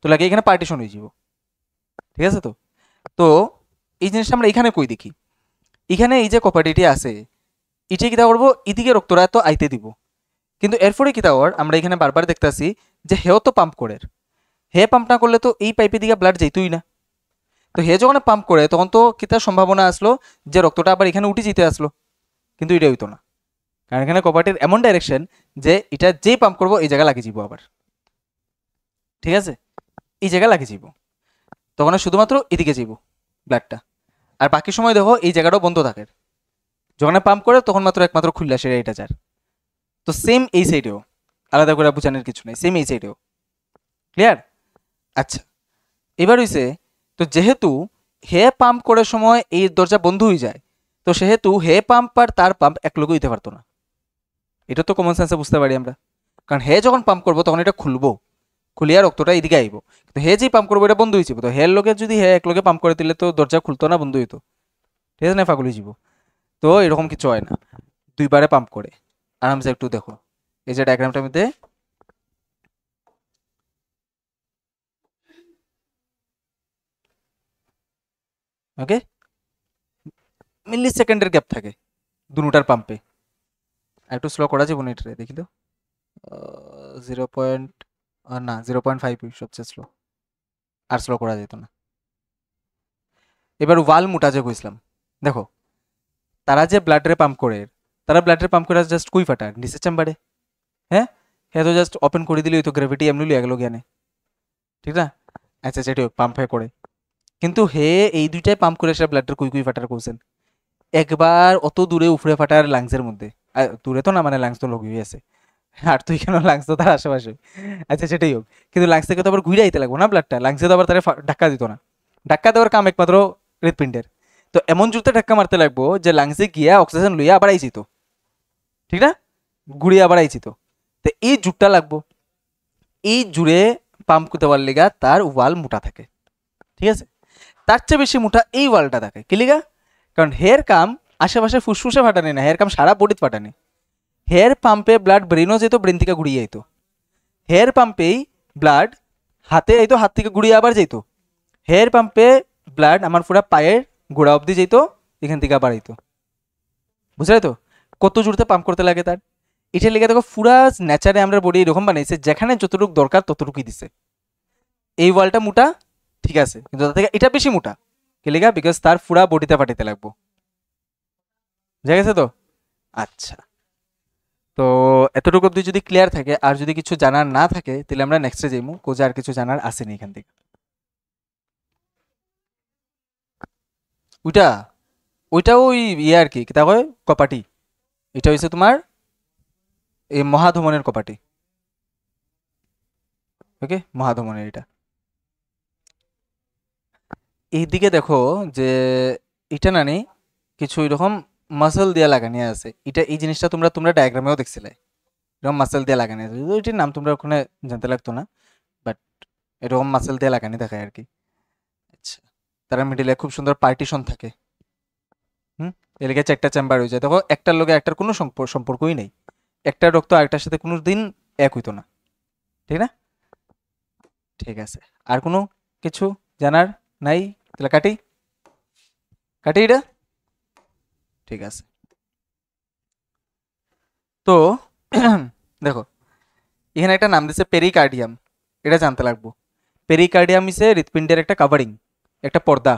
তো লাগে এখানে পার্টিশন হয়ে যাব। ঠিক আছে? তো তো এই জিনিসটা আমরা এখানে কই দেখি, এখানে এই যে কপাটিটি আছে এটা কিতা করবো, এদিকে রক্তরা তো আইতে দিব। কিন্তু এরপরে কিতা হওয়ার আমরা এখানে বারবার দেখতেছি যে হেও তো পাম্প করে, হে পাম্প না করলে তো এই পাইপের দিকে ব্লাড যেতই না। তো হে যখন পাম্প করে তখন তো কিতা সম্ভাবনা আসলো যে রক্তটা আবার এখানে উঠে যেতে আসলো, কিন্তু এটা হইতো না, কারণ এখানে কপাটির এমন ডাইরেকশন যে এটা যেই পাম্প করবো এই জায়গা লাগিয়ে যাব আবার। ঠিক আছে? এই জায়গা লাগিয়ে যাব, তখন শুধুমাত্র এদিকে যাব ব্লাডটা, আর বাকি সময় দেখো এই জায়গাটাও বন্ধ থাকে। যখন পাম্প করে তখন মাত্র একমাত্র খুললে সেটা এটা যার। তো সেম এই সাইডেও, আলাদা করে বোঝানোর কিছু নেই, সেম এই সাইডেও। ক্লিয়ার? আচ্ছা, এবার হইছে, তো যেহেতু হে পাম্প করার সময় এই দরজা বন্ধ হয়ে যায়, তো সেহেতু হে পাম্প আর তার পাম্প এক লগে হইতে পারতো না। এটা তো কমন সেন্সে বুঝতে পারি আমরা, কারণ হে যখন পাম্প করবো তখন এটা খুলবো, খুলিয়া রক্তটা এদিকে আইব। কিন্তু হে যে পাম্প করবো এটা বন্ধ হয়েছিল, তো হের লোকে যদি হে এক লগে পাম্প করে দিলে তো দরজা খুলতো না, বন্ধ হইতো। ঠিক আছে না? ফাগুল হয়ে যাব। তো এরকম কিছু হয় না, দুইবারে পাম্প করে। আরামসে একটু দেখো এই যে ডায়াগ্রামটার মধ্যে, ওকে, মিলি সেকেন্ডের গ্যাপ থাকে দুটার পাম্পে। একটু স্লো করা যাবে না এটা, দেখি তো। 0. না 0.5 সবচেয়ে স্লো, আর স্লো করা যেত না। এবার ওয়াল মোটা যে কইছিলাম, দেখো তারা যে ব্লাডরে পাম্প করে, তারা ব্লাডরে পাম্প করে জাস্ট কুই ফাটার নিচের চেম্বারে। হ্যাঁ, হ্যাঁ, তো জাস্ট ওপেন করে দিলেই তো গ্র্যাভিটি এমনি লিয়ে গেল জ্ঞানে, ঠিক না? আচ্ছা সেটাই পাম্প হয়ে করে, কিন্তু হে এই দুইটাই পাম্প করে সে ব্লাডের কুই কুই ফাটার করছেন। একবার অত দূরে উফরে ফাটার লাংসের মধ্যে, দূরে তো না, মানে লাংস তো লগিয়ে আছে, আর তুই কেন লাংস তো তার আশেপাশে। আচ্ছা সেটাই হোক, কিন্তু লাংস থেকে তো আবার ঘুরে আইতে লাগবো না ব্লাডটা, লাংসে তো আবার তারা ধাক্কা দিত না। ধাক্কা দেওয়ার কাম একমাত্র হৃৎপিণ্ডের। তো এমন জোরতে ধাক্কা মারতে লাগবো যে লাংসে গিয়া অক্সিজেন লইয়া আবার আইছি তো, ঠিক না? ঘুরিয়ে আবার আইছি তো। তো এই জুটটা লাগবো, এই জুড়ে পাম্প দেওয়ার লেগা তার ওয়াল মোটা থাকে। ঠিক আছে? তার চেয়ে বেশি মোটা এই ওয়ালটা থাকে কি লিগা? কারণ হেয়ার কাম আশেপাশে ফুসফুসে ফাটানি না, হেয়ার কাম সারা বডিতে ফাটানি। হেয়ার পাম্পে ব্লাড ব্রেনও যেত, ব্রেন থেকে ঘুরিয়ে যেত। হেয়ার পাম্পেই ব্লাড হাতে আইতো, হাত থেকে ঘুরিয়ে আবার যেত। হেয়ার পাম্পে ব্লাড আমার পুরা পায়ের গোড়া অবধি যেত, এখান থেকে আবার আইতো। বুঝলে তো কত জোরতে পাম্প করতে লাগে তার? এটার লেগে দেখো পুরা ন্যাচারে আমরা বডি এরকম বানাইছে যেখানে যতটুকু দরকার ততটুকুই দিছে। এই ওয়ালটা মোটা, ঠিক আছে, কিন্তু তার থেকে এটা বেশি মোটা কে লেগা? বিকজ তার পুরা বডিতে ফাটাইতে লাগবো। বুঝা গেছে তো? আচ্ছা, তো এতটুকু অব্দি যদি ক্লিয়ার থাকে, আর যদি কিছু জানার না থাকে তাহলে আমরা নেক্সটে যাইমু, কোজে আর কিছু জানার আসেনি এখান থেকে। ওইটা, ওইটাও ওই ইয়ে আর কি তা হয় কপাটি। এটা হচ্ছে তোমার এই মহাধমনের কপাটি। ওকে, মহাধমনের এটা। এইদিকে দেখো যে এটা না নেই কিছু এরকম মাসল দিয়ে লাগানি আছে, এটা এই জিনিসটা তোমরা তোমরা ডায়াগ্রামেও দেখছিলে, এরকম মাসল দিয়ে লাগানি আছে, যদিও এটির নাম তোমরা ওখানে জানতে লাগতো না, বাট এরকম মাসল দিয়ে লাগানি দেখায় আর কি। আচ্ছা, তারা মিডিলে খুব সুন্দর পার্টিশন থাকে। হুম, এলাকায় চারটা চেম্বার হয়ে যায়, দেখো একটার লোকে একটার কোনো সম্পর্কই নেই, একটা রক্ত আরেকটার সাথে কোনো দিন এক হইতো না, ঠিক না? ঠিক আছে, আর কোনো কিছু জানার নাই? তাহলে কাটি, কাটি এটা। ঠিক আছে, তো দেখো এখানে একটা নাম দিচ্ছে পেরিকার্ডিয়াম, এটা জানতে লাগবো। পেরিকার্ডিয়াম ইসে হৃৎপিণ্ডের একটা কাভারিং, একটা পর্দা।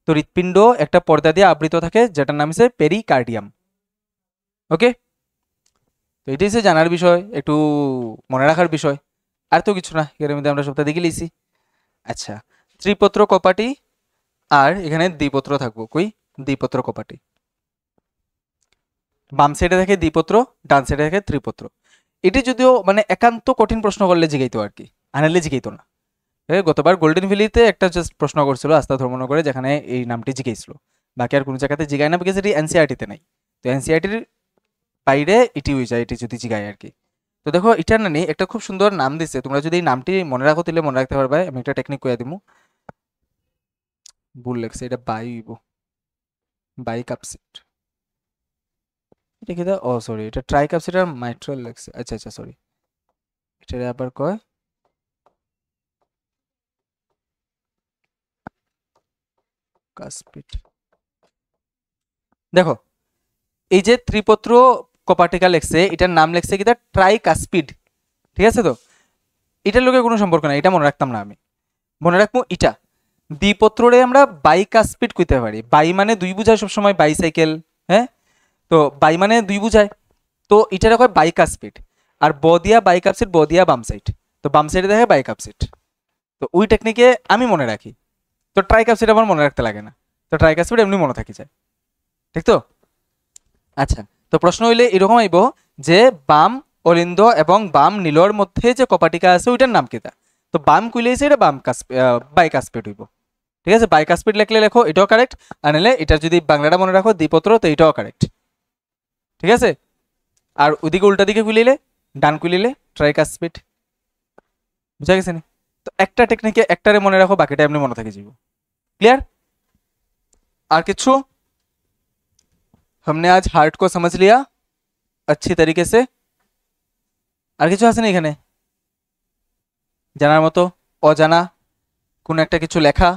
তো হৃৎপিণ্ড একটা পর্দা দিয়ে আবৃত থাকে যেটার নাম হচ্ছে পেরিকার্ডিয়াম। ওকে, তো এটাই হচ্ছে জানার বিষয়, একটু মনে রাখার বিষয়, আর তো কিছু না, এর মধ্যে আমরা সপ্তাহে দেখে লিছি। আচ্ছা, ত্রিপত্র কপাটি, আর এখানে দ্বিপত্র থাকবো, কই দ্বিপত্র কপাটি। বাম সাইডে থাকে দ্বিপত্র, ডান সাইডে থাকে ত্রিপত্র। এটি যদিও মানে একান্ত কঠিন প্রশ্ন করলে জিগাইতো আর কি, আনালে জিগাইতো না। গতবার গোল্ডেন ভ্যালিতে একটা জাস্ট প্রশ্ন করছিল আস্থা ধর্মনগরে, যেখানে এই নামটি জিজ্ঞেসছিল, বাকি আর কোনো জায়গাতে জিগায় না, বিকজ এটি এনসিআরটিতে নাই। তো এনসিআরটির বাইরে এটি হয়ে যায় এটি যদি জিগায় আর কি। তো দেখো এটা না নি একটা খুব সুন্দর নাম দিছে, তোমরা যদি এই নামটি মনে রাখো তাহলে মনে রাখতে পারবে। আমি একটা টেকনিক কইয়া দিমু, ভুল লেখছে, এটা বাই হইব, বাই কাপসিট। এটা কি দা, ও সরি, এটা ট্রাই কাপসিট আর মাইট্রাল লেখছে, আচ্ছা আচ্ছা সরি, এটা আবার কয় কাসপিট। দেখো এই যে ত্রিপত্র কপাটিকা লেখছে, এটার নাম লেখছে কি দা ট্রাই কাসপিড, ঠিক আছে? তো এটার লোকের কোনো সম্পর্ক নাই, এটা মনে রাখতাম না আমি, মনে রাখবো এটা দ্বিপত্ররে আমরা বাইকাসপিড কইতে পারি। বাই মানে দুই বুঝায় সবসময়, বাইসাইকেল, হ্যাঁ? তো বাই মানে দুই বুঝায়, তো এটার কয় বাইকাসপিড। আর ব দিয়া বাইকাপসিট, ব দিয়া বাম সাইড, তো বাম সাইডে দেখে বাইকাপসিট। তো ওই টেকনিকে আমি মনে রাখি, তো ট্রাইকাপসিট আমার মনে রাখতে লাগে না, তো ট্রাইকাপসিট এমনি মনে থাকি যায়, ঠিক তো? আচ্ছা, তো প্রশ্ন হইলে এরকম আইব যে বাম অলিন্দ এবং বাম নীলর মধ্যে যে কপাটিকা আছে ওইটার নাম কিতা? তো বাম কইলেছে এটা বাম বাইকাসপিড হইব, ঠিক আছে? বাইকাসপিড লিখলে লেখো, এটাও কারেক্ট। আর নাহলে এটা যদি বাংলাটা মনে রাখো দ্বিপত্র, তো এটাও কারেক্ট, ঠিক আছে? আর ওইদিকে উল্টা দিকে কুলিলে, ডান কুলিলে ট্রাইকাসপিড, বুঝা গেছে নি? তো একটা টেকনিকে একটারে মনে রাখো, বাকিটা এমনি মনে থাকে যাব। क्लियर? আর কিছু? हमने आज हार्ट को समझ लिया अच्छी तरीके से। আর কিছু আছে না এখানে জানার মতো? অজানা কোন একটা কিছু লেখা?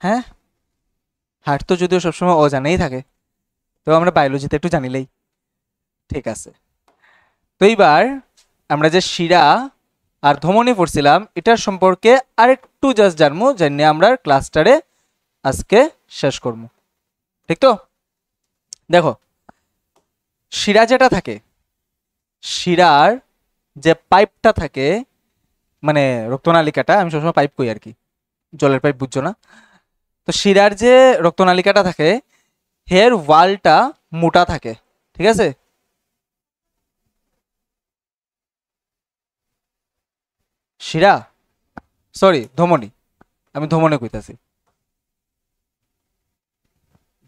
হ্যাঁ, হার্ট তো যদিও সবসময় অজানাই থাকে, তো আমরা বায়োলজিতে একটু জানিলেই ঠিক আছে। তো এইবার আমরা যে শিরা আর ধমনী পড়ছিলাম এটার সম্পর্কে আরেকটু জাস্ট জানবো, জানিয়ে আমরা ক্লাসটারে আজকে শেষ করবো, ঠিক তো? দেখো শিরা যেটা থাকে, শিরার যে পাইপটা থাকে, মানে রক্তনালিকাটা, আমি সবসময় পাইপ কই আর কি, জলের পাইপ বুঝছো না? তো শিরার যে রক্তনালিকাটা থাকে, হের ওয়ালটা মোটা থাকে, ঠিক আছে? শিরা, সরি ধমনী, আমি ধমনী কইতাছি,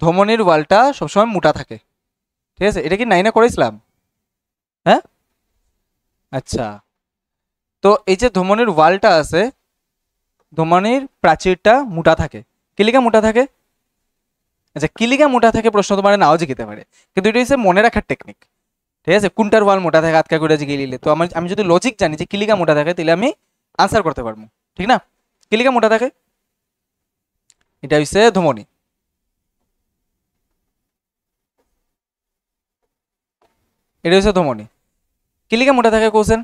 ধমনীর ওয়ালটা সবসময় মোটা থাকে, ঠিক আছে? এটা কি নাইনে করেছিলাম? হ্যাঁ, আচ্ছা। তো এই যে ধমনীর ওয়ালটা আছে, ধমনীর প্রাচীরটা মোটা থাকে, কিলিকা মোটা থাকে? আচ্ছা, কিলিকা মোটা থাকে প্রশ্ন তোমার নাও জিখিতে পারে, কিন্তু এটা হচ্ছে মনে রাখার টেকনিক, ঠিক আছে? কোনটার ওয়াল মোটা থাকে আটকা করে জিগে নিলে, তো আমি যদি লজিক জানি যে কিলিকা মোটা থাকে, তাহলে আমি আনসার করতে পারবো, ঠিক না? কিলিকা মোটা থাকে, এটা হচ্ছে ধমনী, এটা হচ্ছে ধমনী। কিলিকা মোটা থাকে কোসেন,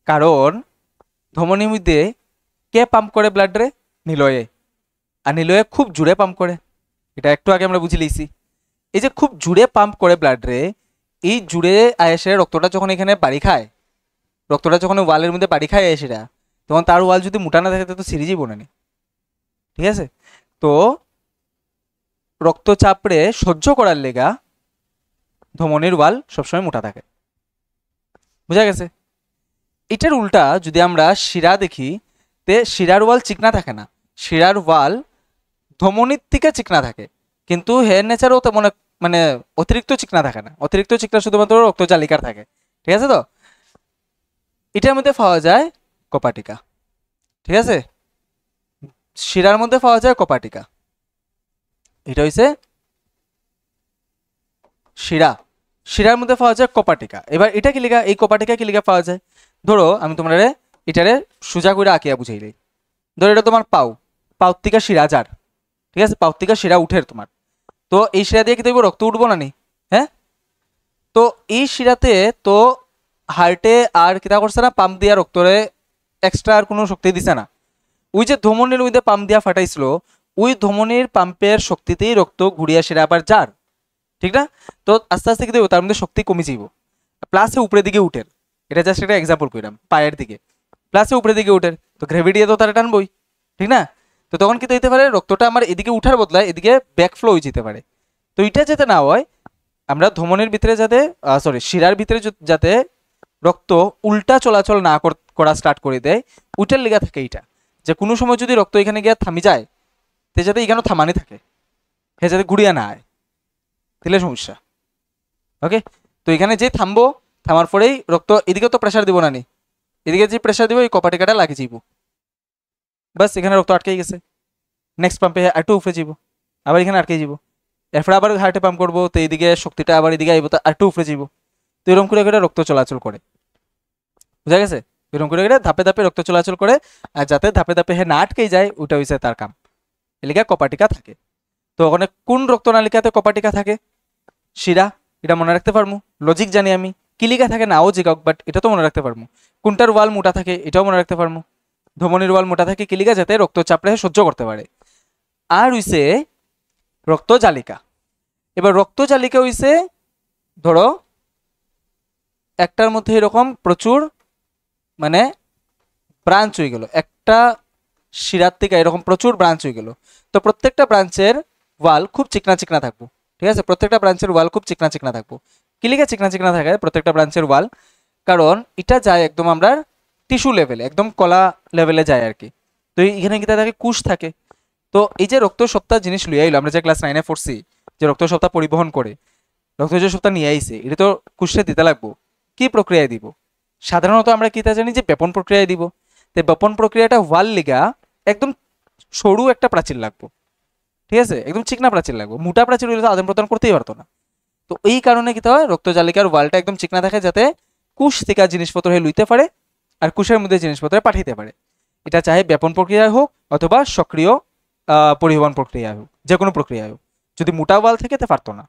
কারণ ধমনীর মধ্যে কে পাম্প করে ব্লাড রে? নিলয়ে, আর নিলয়ে খুব জুড়ে পাম্প করে, এটা একটু আগে আমরা বুঝে লিছি। এই যে খুব জুড়ে পাম্প করে ব্লাড রে, এই জুড়ে আয়েসে রক্তটা যখন এখানে বাড়ি খায়, রক্তটা যখন ওয়ালের মধ্যে বাড়ি খায় আয়েসেরা, তখন তার ওয়াল যদি মোটা না থাকে তো সিরিজই বনেনি, ঠিক আছে? তো রক্তচাপড়ে সহ্য করার লেগা ধমনীর ওয়াল সবসময় মোটা থাকে, বুঝা গেছে? এটার উল্টা যদি আমরা শিরা দেখি, তে শিরার ওয়াল চিকনা থাকে না, শিরার ওয়াল ধমনীর থেকে চিকনা থাকে, কিন্তু হেয়ার নেচারও তেমন মানে অতিরিক্ত চিকনা থাকে না, অতিরিক্ত চিকনা শুধুমাত্র রক্তচালিকার থাকে, ঠিক আছে? তো এটার মধ্যে পাওয়া যায় কপাটিকা, ঠিক আছে? শিরার মধ্যে পাওয়া যায় কপাটিকা, এটা হইছে শিরা, শিরার মধ্যে পাওয়া যায় কপাটিকা। এবার এটা কি লিগা, এই কপাটিকা কি লিগা পাওয়া যায়? ধরো আমি তোমার এটারে সোজা করে আঁকিয়া বুঝাইলাই, ধরো এটা তোমার পাও, পাউত্তিকা শিরা যার, ঠিক আছে? পাউত্তিকা শিরা উঠের তোমার, তো এই শিরা দিয়ে কি দেখবো রক্ত উঠবো না নি? হ্যাঁ, তো এই শিরাতে তো হার্টে আর কিতা করছে না, পাম্প দিয়া রক্তরে এক্সট্রা আর কোনো শক্তি দিছে না, ওই যে ধমনির ওই পাম্প দিয়া ফাটাইছিল, ওই ধমনির পাম্পের শক্তিতেই রক্ত ঘুরিয়া শিরা আবার যার, ঠিক না? তো আস্তে আস্তে কি দেখবো তার মধ্যে শক্তি কমে যাইব, প্লাসে উপরের দিকে উঠের, এটা জাস্ট একটা এক্সাম্পল কইলাম, পায়ের দিকে প্লাসে উপরের দিকে উঠের, তো গ্রেভিটি তো তারা টানবই, ঠিক না? তো তখন কি হইতে পারে, রক্তটা আমার এদিকে উঠার বদলায় এদিকে ব্যাকফ্লো হয়ে যেতে পারে। তো এটা যাতে না হয়, আমরা ধমনির ভিতরে যাতে সরি শিরার ভিতরে যাতে রক্ত উল্টা চলাচল না করা স্টার্ট করে দেয়, উইটার লেগা থাকে এইটা, যে কোনো সময় যদি রক্ত এখানে গিয়ে থামি যায়, তে যাতে এখানে থামানি থাকে, হে যাতে ঘুরিয়া না আয়, তাহলে সমস্যা। ওকে, তো এখানে যে থামবো, থামার পরেই রক্ত এদিকে তো প্রেশার দিব না নি, এদিকে যে প্রেশার দিব এই কপাটিকাটা লাগিয়ে যাইব, বাস এখানে রক্ত আটকে গেছে। নেক্সট পাম্পে একটু উপরে যাব, আবার এখানে আটকে যাব, এরপরে আবার হার্টে পাম্প করবো, তো এইদিকে শক্তিটা আবার এদিকে আইব, তো একটু উপরে যাব। তো এরকম করে করে রক্ত চলাচল করে, বুঝা গেছে? এরকম করে করে ধাপে ধাপে রক্ত চলাচল করে, আর যাতে ধাপে ধাপে না আটকেই যায় ওটা হইছে তার কাম। এলিকা কপাটিকা থাকে। তো ওখানে কোন রক্তনালিকাতে কপাটিকা থাকে? শিরা, এটা মনে রাখতে পারবো, লজিক জানি আমি। কিলিকা থাকে নাও জিগাক, বাট এটা তো মনে রাখতে পারবো। কোনটার ওয়াল মোটা থাকে এটাও মনে রাখতে পারবো, ধমনির ওয়াল মোটা থাকে কিলিকা, যাতে রক্তচাপ রেখে সহ্য করতে পারে। আর হইছে রক্তজালিকা। এবার রক্তজালিকা হইছে ধরো একটার মধ্যে এরকম প্রচুর মানে ব্রাঞ্চ হয়ে গেল, একটা শিরার থেকে এরকম প্রচুর ব্রাঞ্চ হয়ে গেল। তো প্রত্যেকটা ব্রাঞ্চের ওয়াল খুব চিকনা চিকনা থাকবো, ঠিক আছে? প্রত্যেকটা ব্রাঞ্চের ওয়াল খুব চিকনা চিকনা থাকবো। কিলিকা চিকনা চিকনা থাকে প্রত্যেকটা ব্রাঞ্চের ওয়াল? কারণ এটা যায় একদম আমরা টিস্যু লেভেলে, একদম কলা লেভেলে যায় আর কি। তো এখানে কি থাকে? কুশ থাকে। তো এই যে রক্ত সপ্তাহ জিনিস লইয়া আইলো, আমরা যে ক্লাস 9-এ পড়ছি যে রক্ত সপ্তাহ পরিবহন করে, রক্ত যে সপ্তাহ নিয়ে আইছে, এটা তো কুশে দিতে লাগবো। কি প্রক্রিয়ায় দিব? সাধারণত আমরা কি তা জানি যে বেপন প্রক্রিয়ায় দিব। তো বেপন প্রক্রিয়াটা ওয়াল লিগা একদম সরু একটা প্রাচীর লাগবো, ঠিক আছে? একদম চিকনা প্রাচীর লাগবো, মোটা প্রাচীর হলে তো আদান প্রদান করতেই পারতো না। তো এই কারণে কি হয়, রক্তজালিকার ওয়ালটা একদম চিকনা থাকে, যাতে কুশ থেকে জিনিসপত্র হয়ে লইতে পারে আর কুশের মধ্যে জিনিসপত্র পাঠাইতে পারে। এটা চাহে বেপন প্রক্রিয়ায় হোক অথবা সক্রিয় পরিবহন প্রক্রিয়ায় হোক, যে কোনো প্রক্রিয়ায় হোক। যদি মোটা ওয়াল থাকে তা পারতো না,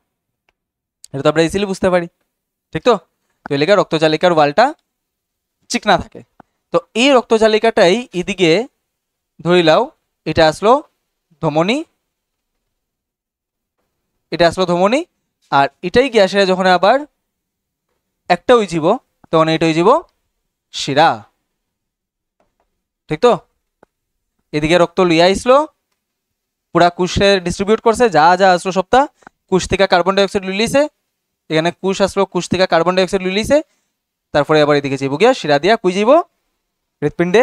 এটা তো আমরা ইজিলি বুঝতে পারি, ঠিক তো? তো এলাকার রক্তজালিকার ওয়ালটা চিকনা থাকে। তো এই রক্তজালিকাটাই এদিকে ধরিলাও, এটা আসলো ধমনী, এটা আসলো ধমনী, আর এটাই গ্যাসের যখন আবার একটা ওই জীব, তখন এটা ওই জীব শিরা, ঠিক তো? এদিকে রক্ত লিয়া আইসলো, পুরা কুশে ডিস্ট্রিবিউট করছে, যা যা আসলো সপ্তাহ কুশ থেকে কার্বন ডাইঅক্সাইড লইলিছে, এখানে কুশ আসলো, কুশ থেকে কার্বন ডাইঅক্সাইড লইলিছে, তারপরে আবার এদিকে যাইব গিয়া শিরা দিয়া কুই যাইব হৃৎপিণ্ডে।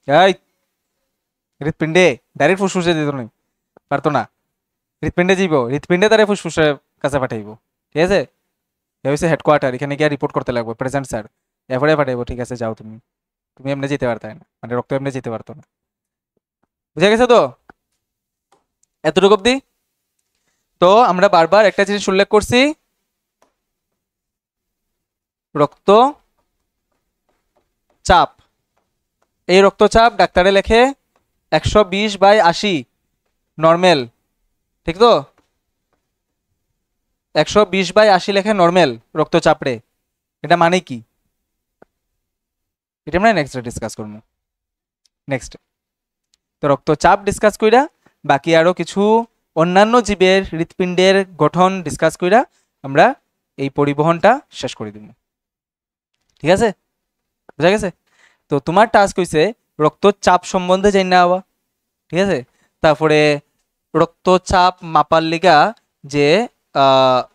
এই হৃৎপিণ্ডে ডাইরেক্ট ফুসফুসে দিত না, পারতো না। হৃৎপিণ্ডে যাইব, হৃৎপিণ্ডে তারে ফুসফুসের কাছে পাঠাইব, ঠিক আছে? এ হচ্ছে হেডকোয়ার্টার, এখানে গিয়ে রিপোর্ট করতে লাগবে, প্রেজেন্ট স্যার, এরপরে পাঠাইবো, ঠিক আছে যাও তুমি। তুমি এমনি যেতে পারতে না, মানে রক্ত এমনি যেতে পারতো না, বুঝা গেছে তো? এতটুকু অব্দি। তো আমরা বারবার একটা জিনিস উল্লেখ করছি, রক্ত চাপ। এই রক্তচাপ ডাক্তারে লেখে 120/80 নর্মেল, ঠিক তো? 120/80 লেখে নর্মেল রক্তচাপ রে। এটা মানে কি? এটা আমরা নেক্সট ডিসকাস করবো, নেক্সট। তো রক্তচাপ ডিসকাস কইরা বাকি আরো কিছু অন্যান্য জীবের হৃৎপিণ্ডের গঠন ডিসকাস কইরা আমরা এই পরিবহনটা শেষ করে দিব, ঠিক আছে? বুঝা গেছে? তো তোমার টাস্ক হইছে রক্তচাপ সম্বন্ধে জানি না হওয়া, ঠিক আছে? তারপরে রক্তচাপ মাপার লিগা যে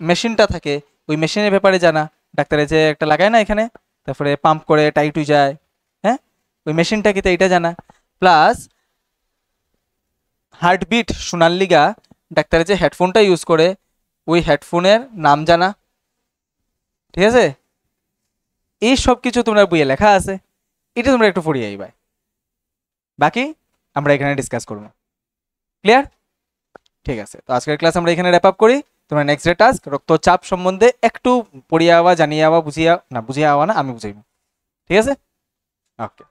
মেশিনটা থাকে, ওই মেশিনের ব্যাপারে জানা, ডাক্তারে যে একটা লাগায় না এখানে, তারপরে পাম্প করে টাইট হয়ে যায়, হ্যাঁ, ওই মেশিনটা কি এটা জানা। প্লাস হার্টবিট শোনার লিগা ডাক্তারে যে হেডফোনটা ইউজ করে, ওই হেডফোনের নাম জানা, ঠিক আছে? এই সব কিছু তোমরা বইয়ে লেখা আছে, এটা তোমরা একটু পড়িয়ে আইবা, বাকি আমরা এখানে ডিসকাস করবো। ক্লিয়ার? ঠিক আছে, তো আজকের ক্লাস আমরা এখানে র্যাপ আপ করি। তোমরা নেক্সট ডে টাস্ক রক্তচাপ সম্বন্ধে একটু পড়িয়ে আওয়া, জানিয়ে আওয়া, বুঝিয়ে না, বুঝিয়ে আওয়া না, আমি বুঝাইব, ঠিক আছে? ওকে।